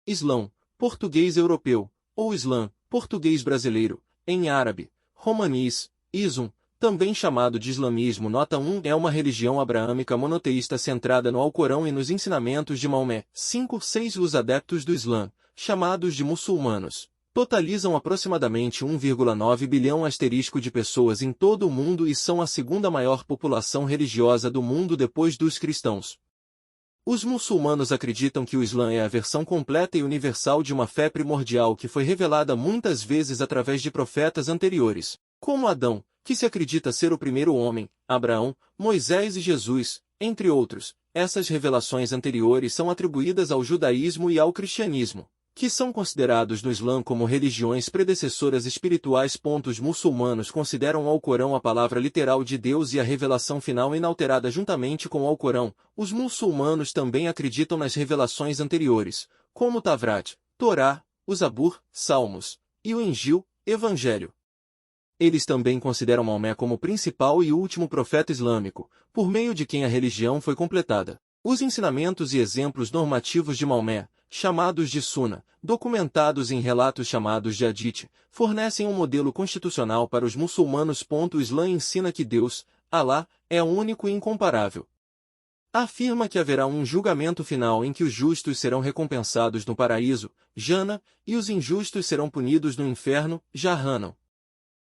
Islão, português europeu, ou Islã, português brasileiro, em árabe, romanis, Isum, também chamado de islamismo. Nota 1 é uma religião abraâmica monoteísta centrada no Alcorão e nos ensinamentos de Maomé. 5-6 Os adeptos do Islã, chamados de muçulmanos, totalizam aproximadamente 1,9 bilhão de pessoas em todo o mundo e são a segunda maior população religiosa do mundo depois dos cristãos. Os muçulmanos acreditam que o Islã é a versão completa e universal de uma fé primordial que foi revelada muitas vezes através de profetas anteriores, como Adão, que se acredita ser o primeiro homem, Abraão, Moisés e Jesus, entre outros. Essas revelações anteriores são atribuídas ao judaísmo e ao cristianismo, que são considerados no Islã como religiões predecessoras espirituais. Os muçulmanos consideram o Alcorão a palavra literal de Deus e a revelação final inalterada juntamente com o Alcorão. Os muçulmanos também acreditam nas revelações anteriores, como o Tavrat, Torá, o Zabur, Salmos, e o Injil, Evangelho. Eles também consideram Maomé como o principal e último profeta islâmico, por meio de quem a religião foi completada. Os ensinamentos e exemplos normativos de Maomé, chamados de Sunna, documentados em relatos chamados de Hadith, fornecem um modelo constitucional para os muçulmanos. O Islã ensina que Deus, Alá, é único e incomparável. Afirma que haverá um julgamento final em que os justos serão recompensados no paraíso, Jannah, e os injustos serão punidos no inferno, Jahannam.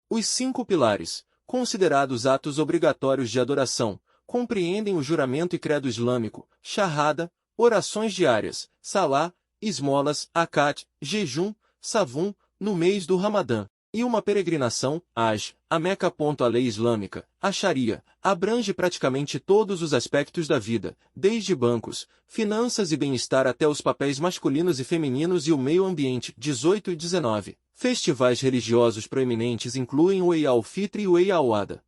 Os 5 pilares, considerados atos obrigatórios de adoração, compreendem o juramento e credo islâmico, Shahada, orações diárias, Salá, esmolas, Akat, jejum, Savum, no mês do Ramadã, e uma peregrinação, Hajj, a Meca. A lei islâmica, a Sharia, abrange praticamente todos os aspectos da vida, desde bancos, finanças e bem-estar até os papéis masculinos e femininos e o meio ambiente. 18 e 19. Festivais religiosos proeminentes incluem o Eid al-Fitr e o Eid al-Adha.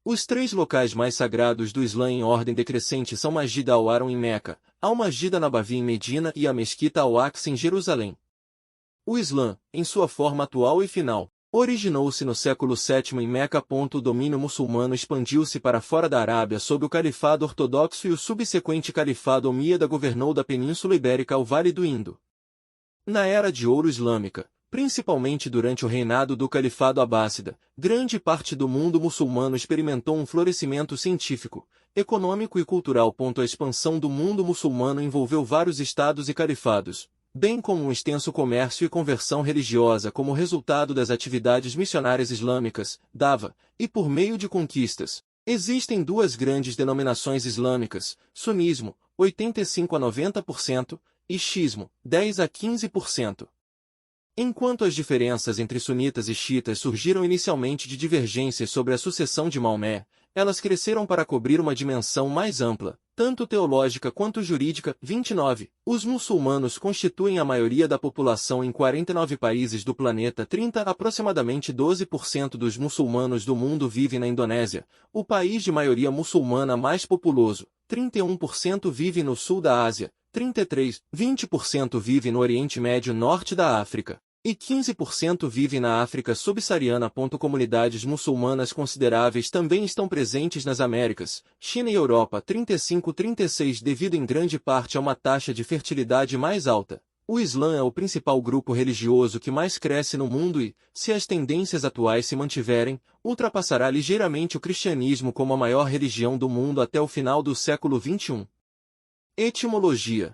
Os 3 locais mais sagrados do Islã em ordem decrescente são Masjid al-Haram em Meca, Al-Masjid an-Nabawi em Medina e a Mesquita al-Aqsa em Jerusalém. O Islã, em sua forma atual e final, originou-se no século VII em Meca. O domínio muçulmano expandiu-se para fora da Arábia sob o Califado Ortodoxo e o subsequente Califado Omíada governou da Península Ibérica ao Vale do Indo. Na Era de Ouro Islâmica, principalmente durante o reinado do Califado Abássida, grande parte do mundo muçulmano experimentou um florescimento científico, econômico e cultural. A expansão do mundo muçulmano envolveu vários estados e califados, bem como um extenso comércio e conversão religiosa como resultado das atividades missionárias islâmicas, Dava, e por meio de conquistas. Existem 2 grandes denominações islâmicas, sunismo, 85 a 90%, e xiismo, 10 a 15%. Enquanto as diferenças entre sunitas e xiitas surgiram inicialmente de divergências sobre a sucessão de Maomé, elas cresceram para cobrir uma dimensão mais ampla, tanto teológica quanto jurídica. 29. Os muçulmanos constituem a maioria da população em 49 países do planeta. 30. Aproximadamente 12% dos muçulmanos do mundo vivem na Indonésia, o país de maioria muçulmana mais populoso. 31% vive no sul da Ásia, 33. 20% vive no Oriente Médio Norte da África, e 15% vive na África subsaariana. Comunidades muçulmanas consideráveis também estão presentes nas Américas, China e Europa. 35-36 Devido em grande parte a uma taxa de fertilidade mais alta, o Islã é o principal grupo religioso que mais cresce no mundo e, se as tendências atuais se mantiverem, ultrapassará ligeiramente o cristianismo como a maior religião do mundo até o final do século XXI. Etimologia.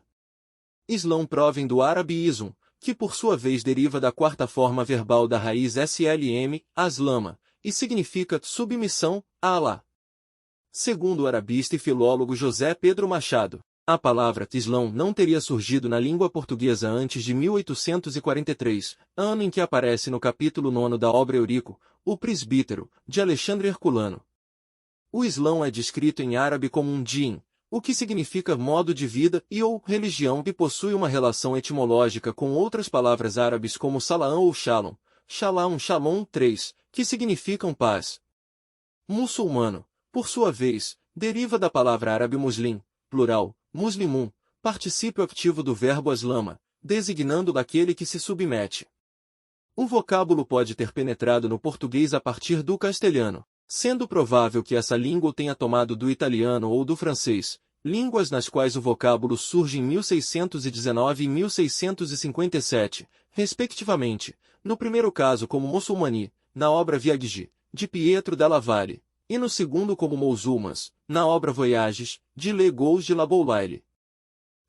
Islão provém do árabe ism, que por sua vez deriva da 4ª forma verbal da raiz slm, aslama, e significa submissão a Alá. Segundo o arabista e filólogo José Pedro Machado, a palavra Islão não teria surgido na língua portuguesa antes de 1843, ano em que aparece no capítulo 9 da obra Eurico, o Presbítero, de Alexandre Herculano. O Islão é descrito em árabe como um din, o que significa modo de vida e ou religião e possui uma relação etimológica com outras palavras árabes como Salaam ou Shalom, Shalom, Shalom 3, que significam paz. Muçulmano, por sua vez, deriva da palavra árabe muslim, plural, muslimun, particípio ativo do verbo aslama, designando daquele que se submete. O vocábulo pode ter penetrado no português a partir do castelhano, sendo provável que essa língua tenha tomado do italiano ou do francês. línguas nas quais o vocábulo surge em 1619 e 1657, respectivamente, no primeiro caso como muçulmani, na obra Viaggi, de Pietro della Valle, e no segundo como muçulmans, na obra Voyages, de Le Gaulle de la Boulaye.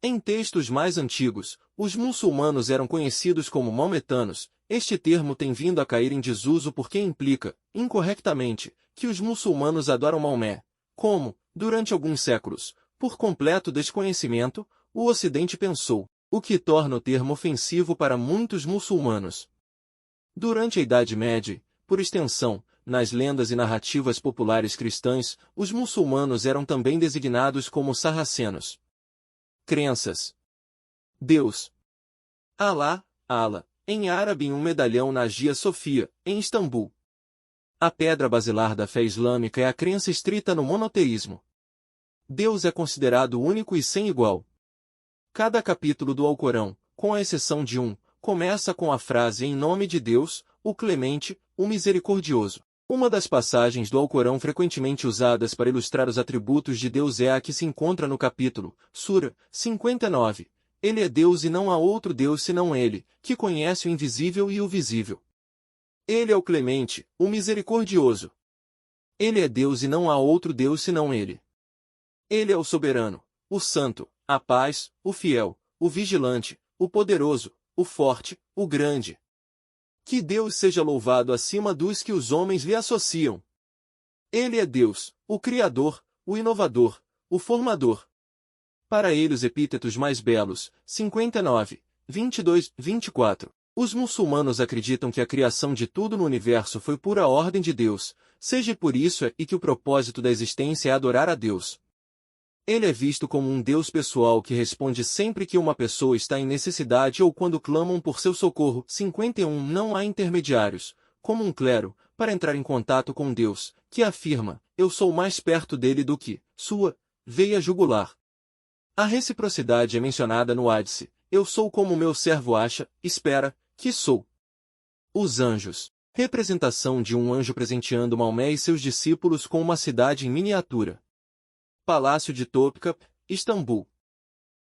Em textos mais antigos, os muçulmanos eram conhecidos como maometanos. Este termo tem vindo a cair em desuso porque implica, incorrectamente, que os muçulmanos adoram Maomé, como, durante alguns séculos, por completo desconhecimento, o Ocidente pensou, o que torna o termo ofensivo para muitos muçulmanos. Durante a Idade Média, por extensão, nas lendas e narrativas populares cristãs, os muçulmanos eram também designados como sarracenos. Crenças. Deus. Alá, Allah, em árabe um medalhão na Hagia Sofia, em Istambul. A pedra basilar da fé islâmica é a crença estrita no monoteísmo. Deus é considerado único e sem igual. Cada capítulo do Alcorão, com a exceção de um, começa com a frase em nome de Deus, o Clemente, o Misericordioso. Uma das passagens do Alcorão frequentemente usadas para ilustrar os atributos de Deus é a que se encontra no capítulo, Sura 59. Ele é Deus e não há outro Deus senão Ele, que conhece o invisível e o visível. Ele é o Clemente, o Misericordioso. Ele é Deus e não há outro Deus senão Ele. Ele é o Soberano, o Santo, a Paz, o Fiel, o Vigilante, o Poderoso, o Forte, o Grande. Que Deus seja louvado acima dos que os homens lhe associam. Ele é Deus, o Criador, o Inovador, o Formador. Para ele os epítetos mais belos, 59, 22, 24. Os muçulmanos acreditam que a criação de tudo no universo foi pura ordem de Deus, seja por isso e que o propósito da existência é adorar a Deus. Ele é visto como um Deus pessoal que responde sempre que uma pessoa está em necessidade ou quando clamam por seu socorro. 51. Não há intermediários, como um clero, para entrar em contato com Deus, que afirma, eu sou mais perto dele do que sua veia jugular. A reciprocidade é mencionada no Hadice, eu sou como meu servo acha, espera, que sou. Os anjos. Representação de um anjo presenteando Maomé e seus discípulos com uma cidade em miniatura. Palácio de Topkapı, Istambul.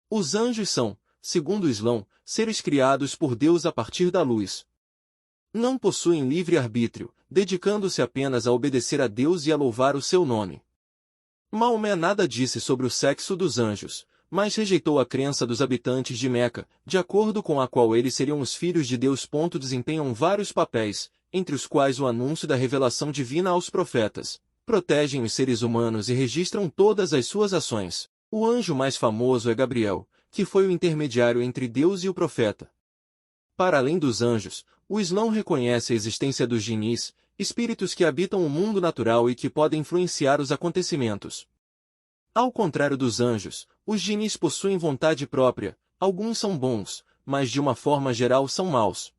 Os anjos são, segundo o Islão, seres criados por Deus a partir da luz. Não possuem livre-arbítrio, dedicando-se apenas a obedecer a Deus e a louvar o seu nome. Maomé nada disse sobre o sexo dos anjos, mas rejeitou a crença dos habitantes de Meca, de acordo com a qual eles seriam os filhos de Deus. Desempenham vários papéis, entre os quais o anúncio da revelação divina aos profetas. Protegem os seres humanos e registram todas as suas ações. O anjo mais famoso é Gabriel, que foi o intermediário entre Deus e o profeta. Para além dos anjos, o Islão reconhece a existência dos jinis, espíritos que habitam o mundo natural e que podem influenciar os acontecimentos. Ao contrário dos anjos, os jinis possuem vontade própria, alguns são bons, mas de uma forma geral são maus.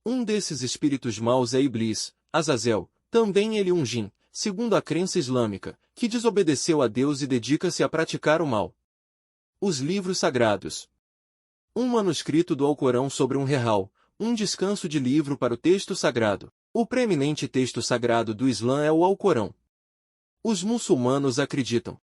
Um desses espíritos maus é Iblis, Azazel, também ele um jin, segundo a crença islâmica, que desobedeceu a Deus e dedica-se a praticar o mal. Os livros sagrados. Um manuscrito do Alcorão sobre um rehal, um descanso de livro para o texto sagrado. O preeminente texto sagrado do Islã é o Alcorão. Os muçulmanos acreditam